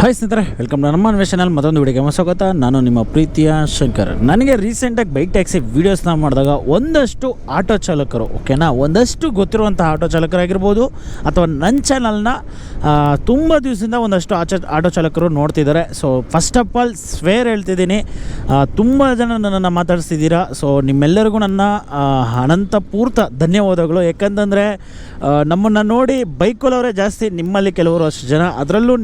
Hi ಸ್ನೇಹಿತರೆ, welcome to ನಮ್ಮ channel. ಮತ್ತೊಂದು ವಿಡಿಯೋಗೆ ಸ್ವಾಗತ. ನಾನು ನಿಮ್ಮ ಪ್ರೀತಿಯ ಶಂಕರ್. ನನಗೆ ರೀಸೆಂಟಾಗಿ ಬೈಕ್ ಟ್ಯಾಕ್ಸಿ ವೀಡಿಯೋಸ್ನ ಮಾಡಿದಾಗ ಒಂದಷ್ಟು ಆಟೋ ಚಾಲಕರು, ಓಕೆನಾ, ಒಂದಷ್ಟು ಗೊತ್ತಿರುವಂಥ ಆಟೋ ಚಾಲಕರಾಗಿರ್ಬೋದು ಅಥವಾ ನನ್ನ ಚಾನಲ್ನ ತುಂಬ ದಿವಸದಿಂದ ಒಂದಷ್ಟು ಆಟೋ ಚಾಲಕರು ನೋಡ್ತಿದ್ದಾರೆ. So first of all swear ಹೇಳ್ತಿದ್ದೀನಿ, ತುಂಬ ಜನ ನನ್ನನ್ನು ಮಾತಾಡಿಸ್ತಿದ್ದೀರಾ. ಸೊ ನಿಮ್ಮೆಲ್ಲರಿಗೂ ನನ್ನ ಅನಂತ ಪೂರ್ತ ಧನ್ಯವಾದಗಳು. ಯಾಕಂತಂದರೆ ನಮ್ಮನ್ನು ನೋಡಿ ಬೈಕಲ್ಲವರೇ ಜಾಸ್ತಿ, ನಿಮ್ಮಲ್ಲಿ ಕೆಲವರು ಅಷ್ಟು ಜನ, ಅದರಲ್ಲೂ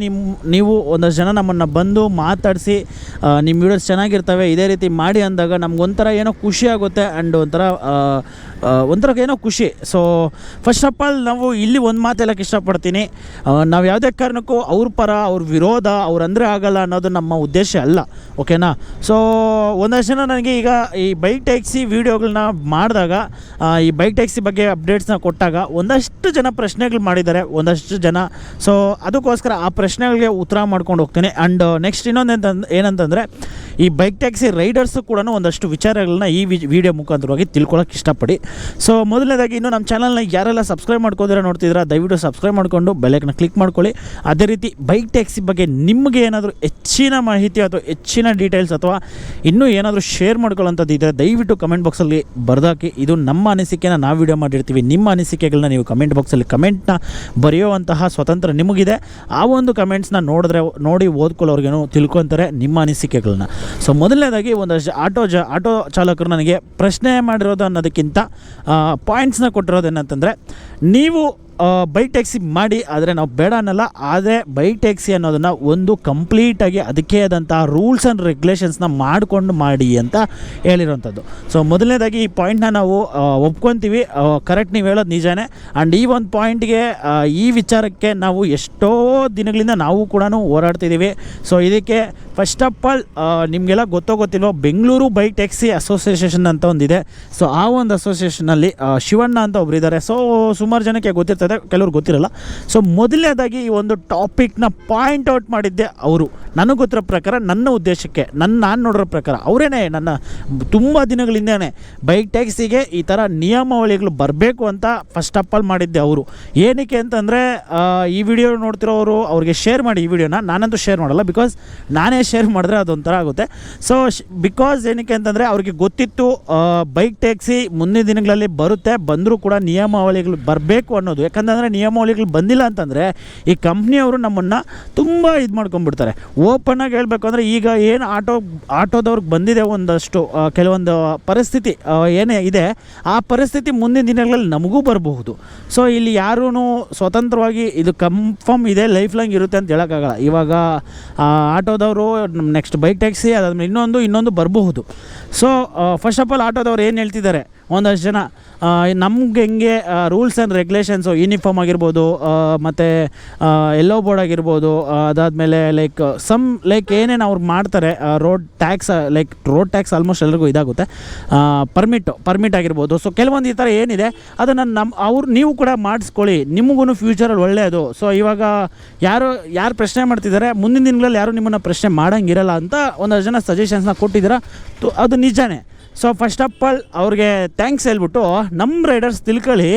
ನೀವು ಒಂದಷ್ಟು ಜನ ನಮ್ಮನ್ನು ಬಂದು ಮಾತಾಡಿಸಿ ನಿಮ್ಮ ವೀಡಿಯೋಸ್ ಚೆನ್ನಾಗಿರ್ತವೆ, ಇದೇ ರೀತಿ ಮಾಡಿ ಅಂದಾಗ ನಮ್ಗೊಂಥರ ಏನೋ ಖುಷಿ ಆಗುತ್ತೆ. ಆ್ಯಂಡ್ ಒಂಥರ ಏನೋ ಖುಷಿ. ಸೊ ಫಸ್ಟ್ ಆಫ್ ಆಲ್ ನಾವು ಇಲ್ಲಿ ಒಂದು ಮಾತು ಹೇಳೋಕ್ಕೆ ಇಷ್ಟಪಡ್ತೀನಿ, ನಾವು ಯಾವುದೇ ಕಾರಣಕ್ಕೂ ಅವ್ರ ಪರ ಅವ್ರ ವಿರೋಧ ಅವ್ರಂದರೆ ಆಗಲ್ಲ ಅನ್ನೋದು ನಮ್ಮ ಉದ್ದೇಶ ಅಲ್ಲ, ಓಕೆನಾ. ಸೊ ಒಂದಷ್ಟು ಜನ ನನಗೆ ಈಗ ಈ ಬೈಕ್ ಟ್ಯಾಕ್ಸಿ ವೀಡಿಯೋಗಳನ್ನ ಮಾಡಿದಾಗ, ಈ ಬೈಕ್ ಟ್ಯಾಕ್ಸಿ ಬಗ್ಗೆ ಅಪ್ಡೇಟ್ಸ್ನ ಕೊಟ್ಟಾಗ ಒಂದಷ್ಟು ಜನ ಪ್ರಶ್ನೆಗಳು ಮಾಡಿದ್ದಾರೆ, ಒಂದಷ್ಟು ಜನ. ಸೊ ಅದಕ್ಕೋಸ್ಕರ ಆ ಪ್ರಶ್ನೆಗಳಿಗೆ ಉತ್ತರ ಮಾಡ್ಕೊಂಡು ಹೋಗ್ತೀನಿ. ಆ್ಯಂಡ್ ನೆಕ್ಸ್ಟ್ ಇನ್ನೊಂದು ಏನಂತಂದರೆ, ಈ ಬೈಕ್ ಟ್ಯಾಕ್ಸಿ ರೈಡರ್ಸು ಕೂಡ ಒಂದಷ್ಟು ವಿಚಾರಗಳನ್ನ ಈ ವಿಡಿಯೋ ಮುಖಾಂತರವಾಗಿ ತಿಳ್ಕೊಳ್ಳೋಕೆ ಇಷ್ಟಪಡಿ. ಸೊ ಮೊದಲನೇದಾಗಿ ಇನ್ನೂ ನಮ್ಮ ಚಾನಲ್ನ ಯಾರೆಲ್ಲ ಸಬ್ಸ್ಕ್ರೈಬ್ ಮಾಡ್ಕೋದಿರ ನೋಡ್ತಿದ್ದೀರಾ, ದಯವಿಟ್ಟು ಸಬ್ಸ್ಕ್ರೈಬ್ ಮಾಡಿಕೊಂಡು ಬೆಲ್ಲೈಕನ್ನ ಕ್ಲಿಕ್ ಮಾಡ್ಕೊಳ್ಳಿ. ಅದೇ ರೀತಿ ಬೈಕ್ ಟ್ಯಾಕ್ಸಿ ಬಗ್ಗೆ ನಿಮಗೆ ಏನಾದರೂ ಹೆಚ್ಚಿನ ಮಾಹಿತಿ ಅಥವಾ ಹೆಚ್ಚಿನ ಡೀಟೇಲ್ಸ್ ಅಥವಾ ಇನ್ನೂ ಏನಾದರೂ ಶೇರ್ ಮಾಡ್ಕೊಳ್ಳೋಂಥದ್ದು ಇದ್ದರೆ ದಯವಿಟ್ಟು ಕಮೆಂಟ್ ಬಾಕ್ಸಲ್ಲಿ ಬರೆದಾಕಿ. ಇದು ನಮ್ಮ ಅನಿಸಿಕೆನ ನಾವು ವಿಡಿಯೋ ಮಾಡಿರ್ತೀವಿ. ನಿಮ್ಮ ಅನಿಸಿಕೆಗಳನ್ನ ನೀವು ಕಮೆಂಟ್ ಬಾಕ್ಸಲ್ಲಿ ಕಮೆಂಟ್ನ ಬರೆಯುವಂತಹ ಸ್ವತಂತ್ರ ನಿಮಗಿದೆ. ಆ ಒಂದು ಕಮೆಂಟ್ಸ್ನ ನೋಡಿ ಓದ್ಕೊಳ್ಳೋರ್ಗೇನು ತಿಳ್ಕೊತಾರೆ ನಿಮ್ಮ ಅನಿಸಿಕೆಗಳನ್ನ. ಸೊ ಮೊದಲನೇದಾಗಿ ಒಂದಷ್ಟು ಆಟೋ ಚಾಲಕರು ನನಗೆ ಪ್ರಶ್ನೆ ಮಾಡಿರೋದು ಅನ್ನೋದಕ್ಕಿಂತ ಪಾಯಿಂಟ್ಸ್ನ ಕೊಟ್ಟಿರೋದು ಏನಂತಂದರೆ, ನೀವು ಬೈಕ್ ಟ್ಯಾಕ್ಸಿ ಮಾಡಿ, ಆದರೆ ನಾವು ಬೇಡ ಅನ್ನಲ್ಲ, ಆದರೆ ಬೈಕ್ ಟ್ಯಾಕ್ಸಿ ಅನ್ನೋದನ್ನು ಒಂದು ಕಂಪ್ಲೀಟಾಗಿ ಅದಕ್ಕೆ ಆದಂಥ ರೂಲ್ಸ್ ಆ್ಯಂಡ್ ರೆಗ್ಯುಲೇಷನ್ಸ್ನ ಮಾಡಿಕೊಂಡು ಮಾಡಿ ಅಂತ ಹೇಳಿರೋವಂಥದ್ದು. ಸೊ ಮೊದಲನೇದಾಗಿ ಈ ಪಾಯಿಂಟ್ನ ನಾವು ಒಪ್ಕೊತೀವಿ, ಕರೆಕ್ಟ್, ನೀವು ಹೇಳೋದು ನಿಜಾನೇ. ಆ್ಯಂಡ್ ಈ ಒಂದು ಪಾಯಿಂಟ್ಗೆ, ಈ ವಿಚಾರಕ್ಕೆ ನಾವು ಎಷ್ಟೋ ದಿನಗಳಿಂದ ನಾವು ಕೂಡ ಹೋರಾಡ್ತಿದ್ದೀವಿ. ಸೊ ಇದಕ್ಕೆ ಫಸ್ಟ್ ಆಫ್ ಆಲ್ ನಿಮಗೆಲ್ಲ ಗೊತ್ತಿಲ್ವೋ, ಬೆಂಗಳೂರು ಬೈಕ್ ಟ್ಯಾಕ್ಸಿ ಅಸೋಸಿಯೇಷನ್ ಅಂತ ಒಂದಿದೆ. ಸೊ ಆ ಒಂದು ಅಸೋಸಿಯೇಷನಲ್ಲಿ ಶಿವಣ್ಣ ಅಂತ ಒಬ್ಬರಿದ್ದಾರೆ. ಸೊ ಸುಮಾರು ಜನಕ್ಕೆ ಗೊತ್ತಿರ್ತದೆ, ಕೆಲವ್ರು ಗೊತ್ತಿರಲ್ಲ. ಸೊ ಮೊದಲನೇದಾಗಿ ಈ ಒಂದು ಟಾಪಿಕ್ನ ಪಾಯಿಂಟ್ ಔಟ್ ಮಾಡಿದ್ದೆ ಅವರು. ನನಗೆ ಗೊತ್ತಿರೋ ಪ್ರಕಾರ, ನನ್ನ ಉದ್ದೇಶಕ್ಕೆ, ನಾನು ನೋಡಿರೋ ಪ್ರಕಾರ ಅವರೇನೆ ನನ್ನ ತುಂಬ ದಿನಗಳಿಂದನೇ ಬೈಕ್ ಟ್ಯಾಕ್ಸಿಗೆ ಈ ಥರ ನಿಯಮಾವಳಿಗಳು ಬರಬೇಕು ಅಂತ ಫಸ್ಟ್ ಆಫ್ ಆಲ್ ಮಾಡಿದ್ದೆ ಅವರು. ಏನಕ್ಕೆ ಅಂತಂದರೆ, ಈ ವಿಡಿಯೋ ನೋಡ್ತಿರೋರು ಅವ್ರಿಗೆ ಶೇರ್ ಮಾಡಿ ಈ ವಿಡಿಯೋನ. ನಾನಂತೂ ಶೇರ್ ಮಾಡಲ್ಲ, ಬಿಕಾಸ್ ನಾನೇ ಶೇರ್ ಮಾಡಿದ್ರೆ ಅದೊಂಥರ ಆಗುತ್ತೆ. ಸೊ ಬಿಕಾಸ್ ಏನಕ್ಕೆ ಅಂತಂದರೆ, ಅವ್ರಿಗೆ ಗೊತ್ತಿತ್ತು ಬೈಕ್ ಟ್ಯಾಕ್ಸಿ ಮುಂದಿನ ದಿನಗಳಲ್ಲಿ ಬಂದರೂ ಕೂಡ ನಿಯಮಾವಳಿಗಳು ಬರಬೇಕು ಅನ್ನೋದು. ಯಾಕಂತಂದರೆ ನಿಯಮಾವಳಿಗಳು ಬಂದಿಲ್ಲ ಅಂತಂದರೆ ಈ ಕಂಪ್ನಿಯವರು ನಮ್ಮನ್ನು ತುಂಬ ಇದು ಮಾಡ್ಕೊಂಡ್ಬಿಡ್ತಾರೆ. ಓಪನ್ ಆಗಿ ಹೇಳಬೇಕು ಅಂದರೆ, ಈಗ ಏನು ಆಟೋದವ್ರಿಗೆ ಬಂದಿದೆ ಒಂದಷ್ಟು ಕೆಲವೊಂದು ಪರಿಸ್ಥಿತಿ ಏನೇ ಇದೆ, ಆ ಪರಿಸ್ಥಿತಿ ಮುಂದಿನ ದಿನಗಳಲ್ಲಿ ನಮಗೂ ಬರಬಹುದು. ಸೊ ಇಲ್ಲಿ ಯಾರೂ ಸ್ವತಂತ್ರವಾಗಿ ಇದು ಕನ್ಫರ್ಮ್ ಇದೆ, ಲೈಫ್ ಲಾಂಗ್ ಇರುತ್ತೆ ಅಂತ ಹೇಳೋಕ್ಕಾಗಲ್ಲ. ಇವಾಗ ಆಟೋದವರು ನೆಕ್ಸ್ಟ್ ಬೈಕ್ ಟ್ಯಾಕ್ಸಿ, ಅದಾದ್ಮೇಲೆ ಇನ್ನೊಂದು ಬರಬಹುದು. ಸೊ ಫಸ್ಟ್ ಆಫ್ ಆಲ್ ಆಟೋದವ್ರು ಏನು ಹೇಳ್ತಿದ್ದಾರೆ, ಒಂದಷ್ಟು ಜನ ನಮ್ಗೆ ಹೆಂಗೆ ರೂಲ್ಸ್ ಆ್ಯಂಡ್ ರೆಗ್ಯುಲೇಷನ್ಸು, ಯೂನಿಫಾರ್ಮ್ ಆಗಿರ್ಬೋದು, ಮತ್ತು ಎಲ್ಲೋ ಬೋರ್ಡ್ ಆಗಿರ್ಬೋದು, ಅದಾದಮೇಲೆ ಲೈಕ್ ಏನೇನು ಅವ್ರು ಮಾಡ್ತಾರೆ, ರೋಡ್ ಟ್ಯಾಕ್ಸ್ ಆಲ್ಮೋಸ್ಟ್ ಎಲ್ರಿಗೂ ಇದಾಗುತ್ತೆ, ಪರ್ಮಿಟ್ ಆಗಿರ್ಬೋದು. ಸೊ ಕೆಲವೊಂದು ಈ ಥರ ಏನಿದೆ ಅದನ್ನು ನೀವು ಕೂಡ ಮಾಡಿಸ್ಕೊಳ್ಳಿ, ನಿಮಗೂ ಫ್ಯೂಚರಲ್ಲಿ ಒಳ್ಳೆಯದು. ಸೊ ಇವಾಗ ಯಾರು ಪ್ರಶ್ನೆ ಮಾಡ್ತಿದ್ದಾರೆ, ಮುಂದಿನ ದಿನಗಳಲ್ಲಿ ಯಾರು ನಿಮ್ಮನ್ನು ಪ್ರಶ್ನೆ ಮಾಡೋಂಗಿರಲ್ಲ ಅಂತ ಒಂದಷ್ಟು ಜನ ಸಜೆಷನ್ಸ್ನ ಕೊಟ್ಟಿದ್ದೀರಾ, ಅದು ನಿಜಾನೇ. ಸೊ ಫಸ್ಟ್ ಆಫ್ ಆಲ್ ಅವ್ರಿಗೆ ಥ್ಯಾಂಕ್ಸ್ ಹೇಳ್ಬಿಟ್ಟು, ನಮ್ಮ ರೈಡರ್ಸ್ ತಿಳ್ಕೊಳ್ಳಿ,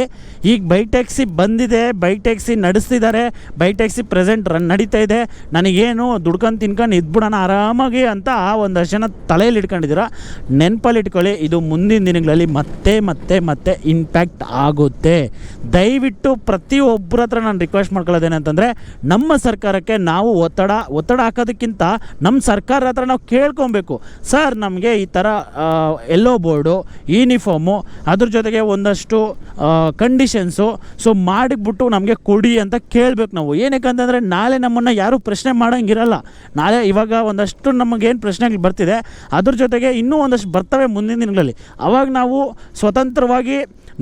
ಈಗ ಬೈಕ್ ಟ್ಯಾಕ್ಸಿ ಬಂದಿದೆ, ಬೈಕ್ ಟ್ಯಾಕ್ಸಿ ನಡೆಸ್ತಿದ್ದಾರೆ, ಬೈಕ್ ಟ್ಯಾಕ್ಸಿ ಪ್ರೆಸೆಂಟ್ ನಡೀತಾ ಇದೆ, ನನಗೇನು ದುಡ್ಕೊಂಡು ತಿನ್ಕೊಂಡು ಇದ್ಬಿಡೋಣ ಆರಾಮಾಗಿ ಅಂತ ಒಂದಷ್ಟು ಜನ ತಲೆಯಲ್ಲಿ ಇಟ್ಕೊಂಡಿದ್ದೀರ. ನೆನಪಲ್ಲಿ ಇಟ್ಕೊಳ್ಳಿ, ಇದು ಮುಂದಿನ ದಿನಗಳಲ್ಲಿ ಮತ್ತೆ ಇಂಪ್ಯಾಕ್ಟ್ ಆಗುತ್ತೆ. ದಯವಿಟ್ಟು ಪ್ರತಿಯೊಬ್ಬರ ಹತ್ರ ನಾನು ರಿಕ್ವೆಸ್ಟ್ ಮಾಡ್ಕೊಳ್ಳೋದೇನಂತಂದರೆ, ನಮ್ಮ ಸರ್ಕಾರಕ್ಕೆ ನಾವು ಒತ್ತಡ ಹಾಕೋದಕ್ಕಿಂತ ನಮ್ಮ ಸರ್ಕಾರದ ಹತ್ರ ನಾವು ಕೇಳ್ಕೊಬೇಕು. ಸರ್, ನಮಗೆ ಈ ಥರ ಎಲ್ಲೋ ಬೋರ್ಡು, ಯೂನಿಫಾರ್ಮು, ಅದ್ರ ಜೊತೆಗೆ ಒಂದಷ್ಟು ಕಂಡೀಷನ್ಸು, ಸೊ ಮಾಡಿಬಿಟ್ಟು ನಮಗೆ ಕೊಡಿ ಅಂತ ಕೇಳಬೇಕು ನಾವು. ಏನಕ್ಕಂತಂದರೆ ನಾಳೆ ನಮ್ಮನ್ನು ಯಾರೂ ಪ್ರಶ್ನೆ ಮಾಡೋಂಗಿರಲ್ಲ. ಇವಾಗ ಒಂದಷ್ಟು ನಮಗೇನು ಪ್ರಶ್ನೆಗಳು ಬರ್ತಿದೆ, ಅದ್ರ ಜೊತೆಗೆ ಇನ್ನೂ ಒಂದಷ್ಟು ಬರ್ತವೆ ಮುಂದಿನ ದಿನಗಳಲ್ಲಿ. ಆವಾಗ ನಾವು ಸ್ವತಂತ್ರವಾಗಿ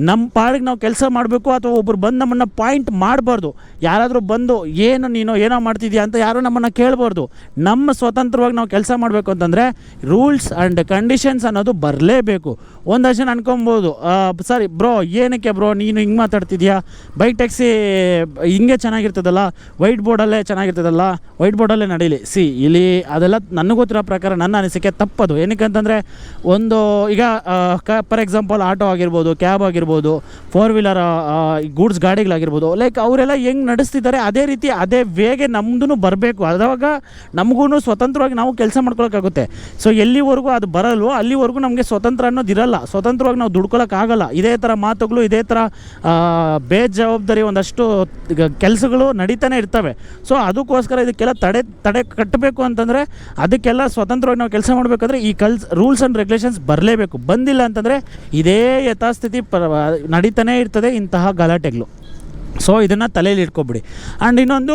ನಮ್ಮ ಪಾಡಿಗೆ ನಾವು ಕೆಲಸ ಮಾಡಬೇಕು. ಅಥವಾ ಒಬ್ಬರು ಬಂದು ನಮ್ಮನ್ನು ಪಾಯಿಂಟ್ ಮಾಡಬಾರ್ದು. ಯಾರಾದರೂ ಬಂದು ಏನೋ ಮಾಡ್ತಿದ್ಯಾ ಅಂತ ಯಾರೂ ನಮ್ಮನ್ನು ಕೇಳಬಾರ್ದು. ನಮ್ಮ ಸ್ವತಂತ್ರವಾಗಿ ನಾವು ಕೆಲಸ ಮಾಡಬೇಕು ಅಂತಂದರೆ ರೂಲ್ಸ್ ಆ್ಯಂಡ್ ಕಂಡೀಷನ್ಸ್ ಅನ್ನೋದು ಬರಲೇಬೇಕು. ಒಂದಷ್ಟು ಜನ ಅನ್ಕೊಬೋದು, ಸರಿ ಬ್ರೋ ಏನಕ್ಕೆ ಬ್ರೋ ನೀನು ಹಿಂಗೆ ಮಾತಾಡ್ತಿದ್ಯಾ, ಬೈಕ್ ಟ್ಯಾಕ್ಸಿ ಹಿಂಗೆ ಚೆನ್ನಾಗಿರ್ತದಲ್ಲ, ವೈಟ್ ಬೋರ್ಡಲ್ಲೇ ಚೆನ್ನಾಗಿರ್ತದಲ್ಲ, ವೈಟ್ ಬೋರ್ಡಲ್ಲೇ ನಡೀಲಿ. ಇಲ್ಲಿ ಅದೆಲ್ಲ ನನಗೆ ಗೊತ್ತಿರೋ ಪ್ರಕಾರ ನನ್ನ ಅನಿಸಿಕೆ ತಪ್ಪದು. ಏನಕ್ಕೆ ಅಂತಂದರೆ ಒಂದು ಈಗ ಫಾರ್ ಎಕ್ಸಾಂಪಲ್ ಆಟೋ ಆಗಿರ್ಬೋದು, ಕ್ಯಾಬ್ ಆಗಿರ್ಬೋದು, 4 ವೀಲರ್ ಗೂಡ್ಸ್ ಗಾಡಿಗಳಾಗಿರ್ಬೋದು, ಲೈಕ್ ಅವರೆಲ್ಲ ಹೆಂಗೆ ನಡೆಸ್ತಿದ್ದಾರೆ ಅದೇ ರೀತಿ ಅದೇ ವೇಗೆ ನಮ್ಮದು ಬರಬೇಕು. ಅದಾಗ ನಮಗೂ ಸ್ವತಂತ್ರವಾಗಿ ನಾವು ಕೆಲಸ ಮಾಡ್ಕೊಳಕ್ಕಾಗುತ್ತೆ. ಸೊ ಎಲ್ಲಿವರೆಗೂ ಅದು ಬರಲ್ವೋ ಅಲ್ಲಿವರೆಗೂ ನಮಗೆ ಸ್ವತಂತ್ರ ಅನ್ನೋದು ಇರಲ್ಲ, ಸ್ವತಂತ್ರವಾಗಿ ನಾವು ದುಡ್ಕೊಳಕ್ಕಾಗಲ್ಲ. ಇದೇ ಥರ ಮಾತುಗಳು, ಇದೇ ಥರ ಬೇಜವಾಬ್ದಾರಿ ಒಂದಷ್ಟು ಕೆಲಸಗಳು ನಡೀತಾನೆ ಇರ್ತವೆ. ಸೊ ಅದಕ್ಕೋಸ್ಕರ ಇದಕ್ಕೆಲ್ಲ ತಡೆ ಕಟ್ಟಬೇಕು ಅಂತಂದರೆ ಅದಕ್ಕೆಲ್ಲ ಸ್ವತಂತ್ರವಾಗಿ ನಾವು ಕೆಲಸ ಮಾಡಬೇಕಾದ್ರೆ ಈ ರೂಲ್ಸ್ ಆ್ಯಂಡ್ ರೆಗ್ಯುಲೇಷನ್ಸ್ ಬರಲೇಬೇಕು. ಬಂದಿಲ್ಲ ಅಂತಂದರೆ ಇದೇ ಯಥಾಸ್ಥಿತಿ ನಡೀತಾನೇ ಇರ್ತದೆ ಇಂತಹ ಗಲಾಟೆಗಳು. ಸೊ ಇದನ್ನು ತಲೆಯಲ್ಲಿ ಇಟ್ಕೊಬಿಡಿ. ಆ್ಯಂಡ್ ಇನ್ನೊಂದು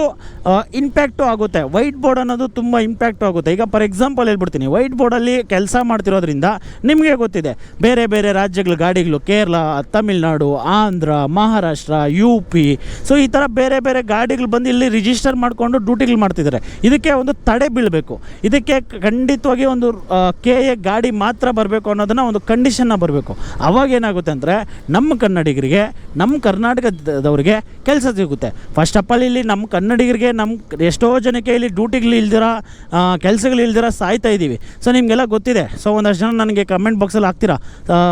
ಇಂಪ್ಯಾಕ್ಟು ಆಗುತ್ತೆ. ವೈಟ್ ಬೋರ್ಡ್ ಅನ್ನೋದು ತುಂಬ ಇಂಪ್ಯಾಕ್ಟು ಆಗುತ್ತೆ. ಈಗ ಫಾರ್ ಎಕ್ಸಾಂಪಲ್ ಹೇಳ್ಬಿಡ್ತೀನಿ, ವೈಟ್ ಬೋರ್ಡಲ್ಲಿ ಕೆಲಸ ಮಾಡ್ತಿರೋದ್ರಿಂದ ನಿಮಗೆ ಗೊತ್ತಿದೆ ಬೇರೆ ಬೇರೆ ರಾಜ್ಯಗಳ ಗಾಡಿಗಳು, ಕೇರಳ, ತಮಿಳ್ನಾಡು, ಆಂಧ್ರ, ಮಹಾರಾಷ್ಟ್ರ, UP, ಸೊ ಈ ಥರ ಬೇರೆ ಬೇರೆ ಗಾಡಿಗಳು ಬಂದು ಇಲ್ಲಿ ರಿಜಿಸ್ಟರ್ ಮಾಡಿಕೊಂಡು ಡ್ಯೂಟಿಗಳು ಮಾಡ್ತಿದ್ದಾರೆ. ಇದಕ್ಕೆ ಒಂದು ತಡೆ ಬೀಳಬೇಕು. ಇದಕ್ಕೆ ಖಂಡಿತವಾಗಿ ಒಂದು KA ಗಾಡಿ ಮಾತ್ರ ಬರಬೇಕು ಅನ್ನೋದನ್ನು ಒಂದು ಕಂಡೀಷನ್ನ ಬರಬೇಕು. ಅವಾಗ ಏನಾಗುತ್ತೆ ಅಂದರೆ ನಮ್ಮ ಕನ್ನಡಿಗರಿಗೆ, ನಮ್ಮ ಕರ್ನಾಟಕದವ್ರಿಗೆ ಕೆಲಸ ಸಿಗುತ್ತೆ. ಫಸ್ಟ್ ಆಫ್ ಆಲ್ ಇಲ್ಲಿ ನಮ್ಮ ಕನ್ನಡಿಗರಿಗೆ, ನಮ್ಮ ಎಷ್ಟೋ ಜನಕ್ಕೆ ಇಲ್ಲಿ ಡ್ಯೂಟಿಗಳು ಇಲ್ದಿರ, ಕೆಲಸಗಳು ಇಲ್ದಿರ ಸಾಯ್ತಾ ಇದ್ದೀವಿ. ಸೊ ನಿಮಗೆಲ್ಲ ಗೊತ್ತಿದೆ. ಸೊ ಒಂದಷ್ಟು ಜನ ನನಗೆ ಕಮೆಂಟ್ ಬಾಕ್ಸಲ್ಲಿ ಹಾಕ್ತೀರಾ,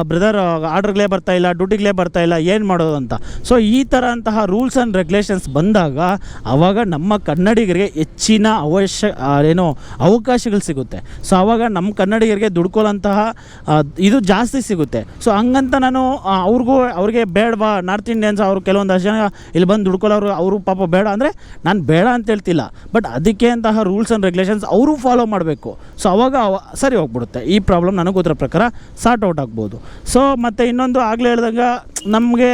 ಬ್ರದರ್ ಆರ್ಡ್ರ್ಗಳೇ ಬರ್ತಾಯಿಲ್ಲ, ಡ್ಯೂಟಿಗಳೇ ಬರ್ತಾಯಿಲ್ಲ, ಏನು ಮಾಡೋದು ಅಂತ. ಸೊ ಈ ಥರ ಅಂತಹ ರೂಲ್ಸ್ ಆ್ಯಂಡ್ ರೆಗ್ಯುಲೇಷನ್ಸ್ ಬಂದಾಗ ಆವಾಗ ನಮ್ಮ ಕನ್ನಡಿಗರಿಗೆ ಹೆಚ್ಚಿನ ಅವಕಾಶಗಳು ಸಿಗುತ್ತೆ. ಸೊ ಆವಾಗ ನಮ್ಮ ಕನ್ನಡಿಗರಿಗೆ ದುಡ್ಕೊಳ್ಳೋಂತಹ ಇದು ಜಾಸ್ತಿ ಸಿಗುತ್ತೆ. ಸೊ ಹಂಗಂತ ನಾನು ಅವ್ರಿಗೆ ಬೇಡವಾ, ನಾರ್ತ್ ಇಂಡಿಯನ್ಸ್ ಅವರು ಕೆಲವೊಂದಷ್ಟು ಜನ ಇಲ್ಲಿ ಬಂದು ದುಡ್ಕೊಳ್ಳೋರು, ಅವರು ಪಾಪ ಬೇಡ ಅಂದರೆ ನಾನು ಬೇಡ ಅಂತ ಹೇಳ್ತಿಲ್ಲ, ಬಟ್ ಅದಕ್ಕೆ ಅಂತಹ ರೂಲ್ಸ್ ಆ್ಯಂಡ್ ರೆಗ್ಯುಲೇಷನ್ಸ್ ಅವರು ಫಾಲೋ ಮಾಡಬೇಕು. ಸೊ ಅವಾಗ ಸರಿ ಹೋಗ್ಬಿಡುತ್ತೆ. ಈ ಪ್ರಾಬ್ಲಮ್ ನನಗೆ ಗೊತ್ತಿರೋ ಪ್ರಕಾರ ಸಾರ್ಟ್ ಔಟ್ ಆಗ್ಬೋದು. ಸೊ ಮತ್ತು ಇನ್ನೊಂದು ಆಗಲೇ ಹೇಳಿದಾಗ ನಮಗೆ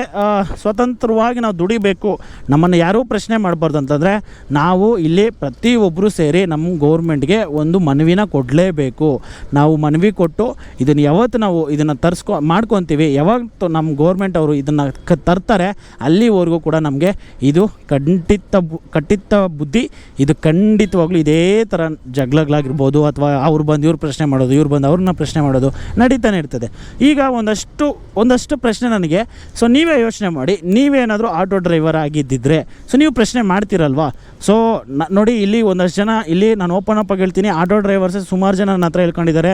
ಸ್ವತಂತ್ರವಾಗಿ ನಾವು ದುಡಿಬೇಕು, ನಮ್ಮನ್ನು ಯಾರೂ ಪ್ರಶ್ನೆ ಮಾಡಬಾರ್ದು ಅಂತಂದರೆ ನಾವು ಇಲ್ಲಿ ಪ್ರತಿಯೊಬ್ಬರು ಸೇರಿ ನಮ್ಮ ಗೌರ್ಮೆಂಟ್ಗೆ ಒಂದು ಮನವಿನ ಕೊಡಲೇಬೇಕು. ನಾವು ಮನವಿ ಕೊಟ್ಟು ಇದನ್ನು ಯಾವತ್ತು ನಾವು ಇದನ್ನು ಮಾಡ್ಕೊತೀವಿ, ಯಾವಾಗ ನಮ್ಮ ಗೌರ್ಮೆಂಟ್ ಅವರು ಇದನ್ನು ತರ್ತಾರೆ ಅಲ್ಲಿವರೆಗೂ ಕೂಡ ನಮಗೆ ಇದು ಕಟ್ಟಿಟ್ಟ ಬುದ್ಧಿ. ಇದು ಖಂಡಿತವಾಗ್ಲೂ ಇದೇ ಥರ ಜಗಳಾಗಿರ್ಬೋದು, ಅಥವಾ ಅವ್ರು ಬಂದು ಇವ್ರು ಪ್ರಶ್ನೆ ಮಾಡೋದು, ಇವ್ರು ಬಂದು ಅವ್ರನ್ನ ಪ್ರಶ್ನೆ ಮಾಡೋದು ನಡೀತಾನೆ ಇರ್ತದೆ. ಈಗ ಒಂದಷ್ಟು ಪ್ರಶ್ನೆ ನನಗೆ. ಸೊ ನೀವೇ ಯೋಚನೆ ಮಾಡಿ, ನೀವೇನಾದರೂ ಆಟೋ ಡ್ರೈವರ್ ಆಗಿದ್ದಿದ್ರೆ ಸೊ ನೀವು ಪ್ರಶ್ನೆ ಮಾಡ್ತೀರಲ್ವಾ. ಸೊ ನೋಡಿ, ಇಲ್ಲಿ ಒಂದಷ್ಟು ಜನ, ಇಲ್ಲಿ ನಾನು ಓಪನ್ ಅಪ್ ಆಗಿ ಹೇಳ್ತೀನಿ, ಆಟೋ ಡ್ರೈವರ್ಸ್ ಸುಮಾರು ಜನ ನನ್ನ ಹತ್ರ ಹೇಳ್ಕೊಂಡಿದ್ದಾರೆ,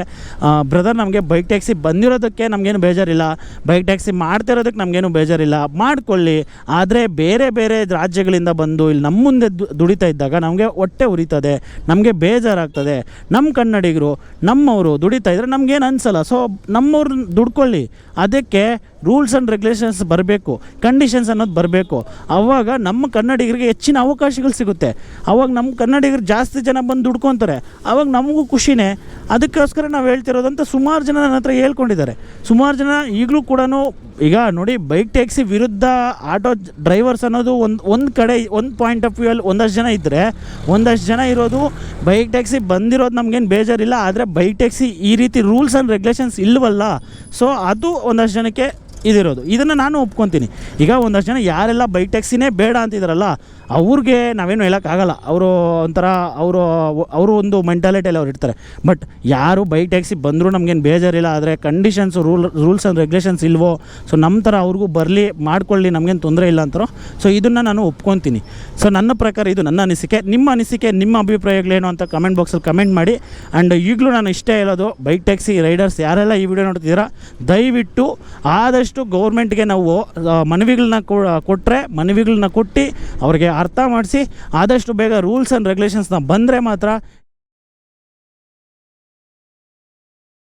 ಬ್ರದರ್ ನಮಗೆ ಬೈಕ್ ಟ್ಯಾಕ್ಸಿ ಬಂದಿರೋದಕ್ಕೆ ನಮಗೇನು ಬೇಜಾರಿಲ್ಲ, ಬೈಕ್ ಟ್ಯಾಕ್ಸಿ ಮಾಡ್ತಿರೋದಕ್ಕೆ ನಮಗೇನು ಬೇಜಾರಿಲ್ಲ, ಮಾಡ್ಕೊಳ್ಳಿ. ಆದರೆ ಬೇರೆ ಬೇರೆ ರಾಜ್ಯಗಳಿಂದ ಬಂದು ಇಲ್ಲಿ ನಮ್ಮ ಮುಂದೆ ದುಡಿತಾ ಇದ್ದಾಗ ನಮಗೆ ಹೊಟ್ಟೆ ಉರಿತದೆ, ನಮಗೆ ಬೇಜಾರಾಗ್ತದೆ. ನಮ್ಮ ಕನ್ನಡಿಗರು, ನಮ್ಮವರು ದುಡಿತಾ ಇದ್ದರೆ ನಮಗೇನು ಅನಿಸಲ್ಲ. ಸೊ ನಮ್ಮವ್ರು ದುಡ್ಕೊಳ್ಳಿ. ಅದಕ್ಕೆ ರೂಲ್ಸ್ ಆ್ಯಂಡ್ ರೆಗ್ಯುಲೇಷನ್ಸ್ ಬರಬೇಕು, ಕಂಡೀಷನ್ಸ್ ಅನ್ನೋದು ಬರಬೇಕು. ಆವಾಗ ನಮ್ಮ ಕನ್ನಡಿಗರಿಗೆ ಹೆಚ್ಚಿನ ಅವಕಾಶಗಳು ಸಿಗುತ್ತೆ. ಆವಾಗ ನಮ್ಮ ಕನ್ನಡಿಗರು ಜಾಸ್ತಿ ಜನ ಬಂದು ದುಡ್ಕೊತಾರೆ, ಆವಾಗ ನಮಗೂ ಖುಷಿನೇ. ಅದಕ್ಕೋಸ್ಕರ ನಾವು ಹೇಳ್ತಿರೋದಂತ ಸುಮಾರು ಜನ ನನ್ನ ಹತ್ರ ಹೇಳ್ಕೊಂಡಿದ್ದಾರೆ. ಸುಮಾರು ಜನ ಈಗಲೂ ಕೂಡ ಈಗ ನೋಡಿ, ಬೈಕ್ ಟ್ಯಾಕ್ಸಿ ವಿರುದ್ಧ ಆಟೋ ಡ್ರೈವರ್ಸ್ ಅನ್ನೋದು ಒಂದು ಕಡೆ, ಒಂದು ಪಾಯಿಂಟ್ ಆಫ್ ವ್ಯೂ ಅಲ್ಲಿ ಒಂದಷ್ಟು ಜನ ಇದ್ದರೆ, ಒಂದಷ್ಟು ಜನ ಇರೋದು ಬೈಕ್ ಟ್ಯಾಕ್ಸಿ ಬಂದಿರೋದು ನಮಗೇನು ಬೇಜಾರಿಲ್ಲ, ಆದರೆ ಬೈಕ್ ಟ್ಯಾಕ್ಸಿ ಈ ರೀತಿ ರೂಲ್ಸ್ ಆ್ಯಂಡ್ ರೆಗ್ಯುಲೇಷನ್ಸ್ ಇಲ್ವಲ್ಲ. ಸೊ ಅದು ಒಂದಷ್ಟು ಜನಕ್ಕೆ ಇದಿರೋದು. ಇದನ್ನು ನಾನು ಒಪ್ಕೊತೀನಿ. ಈಗ ಒಂದಷ್ಟು ಜನ ಯಾರೆಲ್ಲ ಬೈಕ್ ಟ್ಯಾಕ್ಸಿನೇ ಬೇಡ ಅಂತಿದ್ದಾರಲ್ಲ ಅವ್ರಿಗೆ ನಾವೇನು ಹೇಳೋಕ್ಕಾಗಲ್ಲ. ಅವರು ಒಂದು ಮೆಂಟಾಲಿಟಿಯಲ್ಲಿ ಅವ್ರು ಇರ್ತಾರೆ. ಬಟ್ ಯಾರು ಬೈಕ್ ಟ್ಯಾಕ್ಸಿ ಬಂದರೂ ನಮಗೇನು ಬೇಜಾರಿಲ್ಲ, ಆದರೆ ಕಂಡೀಷನ್ಸು ರೂಲ್ಸ್ ಆ್ಯಂಡ್ ರೆಗ್ಯುಲೇಷನ್ಸ್ ಇಲ್ವೋ, ಸೊ ನಮ್ಮ ಥರ ಅವ್ರಿಗೂ ಬರಲಿ, ಮಾಡ್ಕೊಳ್ಳಿ, ನಮಗೇನು ತೊಂದರೆ ಇಲ್ಲ ಅಂತಾರೋ. ಸೊ ಇದನ್ನು ನಾನು ಒಪ್ಕೊತೀನಿ. ಸೊ ನನ್ನ ಪ್ರಕಾರ ಇದು ನನ್ನ ಅನಿಸಿಕೆ. ನಿಮ್ಮ ಅನಿಸಿಕೆ, ನಿಮ್ಮ ಅಭಿಪ್ರಾಯಗಳೇನು ಅಂತ ಕಮೆಂಟ್ ಬಾಕ್ಸಲ್ಲಿ ಕಮೆಂಟ್ ಮಾಡಿ. ಆ್ಯಂಡ್ ಈಗಲೂ ನಾನು ಇಷ್ಟೇ ಹೇಳೋದು, ಬೈಕ್ ಟ್ಯಾಕ್ಸಿ ರೈಡರ್ಸ್ ಯಾರೆಲ್ಲ ಈ ವಿಡಿಯೋ ನೋಡ್ತಿದ್ದೀರಾ, ದಯವಿಟ್ಟು ಆದಷ್ಟು ಗೌರ್ಮೆಂಟ್ಗೆ ನಾವು ಮನವಿಗಳನ್ನ ಕೊಟ್ಟು ಅವ್ರಿಗೆ ಅರ್ಥ ಮಾಡಿಸಿ ಆದಷ್ಟು ಬೇಗ ರೂಲ್ಸ್ ಆ್ಯಂಡ್ ರೆಗ್ಯುಲೇಷನ್ಸ್ನ ಬಂದರೆ ಮಾತ್ರ